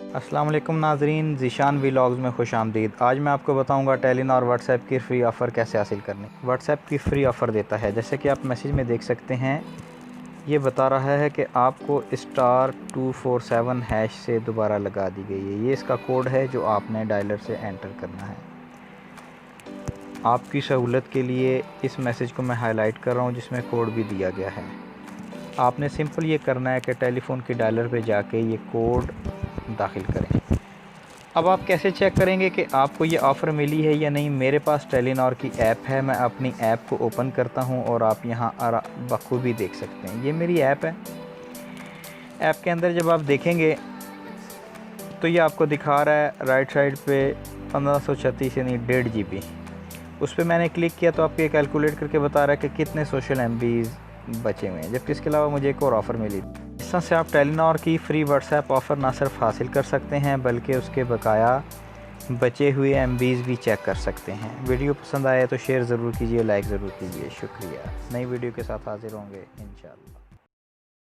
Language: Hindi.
अस्सलाम वालेकुम नाज़रीन, ज़ीशान व्लॉग्स में खुश आमदीद। आज मैं आपको बताऊंगा टेलीनॉर व्हाट्सएप की फ़्री ऑफ़र कैसे हासिल करनी। व्हाट्सएप की फ़्री ऑफ़र देता है, जैसे कि आप मैसेज में देख सकते हैं, ये बता रहा है कि आपको *247# से दोबारा लगा दी गई है। ये इसका कोड है जो आपने डायलर से एंटर करना है। आपकी सहूलत के लिए इस मैसेज को मैं हाईलाइट कर रहा हूँ जिसमें कोड भी दिया गया है। आपने सिंपल ये करना है कि टेलीफोन की डायलर पे जाके ये कोड दाखिल करें। अब आप कैसे चेक करेंगे कि आपको ये ऑफ़र मिली है या नहीं? मेरे पास टेलीनॉर की ऐप है, मैं अपनी ऐप को ओपन करता हूँ और आप यहाँ बखूबी देख सकते हैं। ये मेरी ऐप है। ऐप के अंदर जब आप देखेंगे तो ये आपको दिखा रहा है राइट साइड पे 1536 यानी 1.5 GB। उस पर मैंने क्लिक किया तो आपको ये कैलकुलेट करके बता रहा है कि कितने सोशल MBs बचे हुए हैं, जबकि इसके अलावा मुझे एक और ऑफ़र मिली। इस तरह से आप टेलीनॉर की फ़्री व्हाट्सएप ऑफ़र ना सिर्फ हासिल कर सकते हैं बल्कि उसके बकाया बचे हुए MBs भी चेक कर सकते हैं। वीडियो पसंद आए तो शेयर ज़रूर कीजिए, लाइक ज़रूर कीजिए। शुक्रिया। नई वीडियो के साथ हाजिर होंगे इंशाअल्लाह।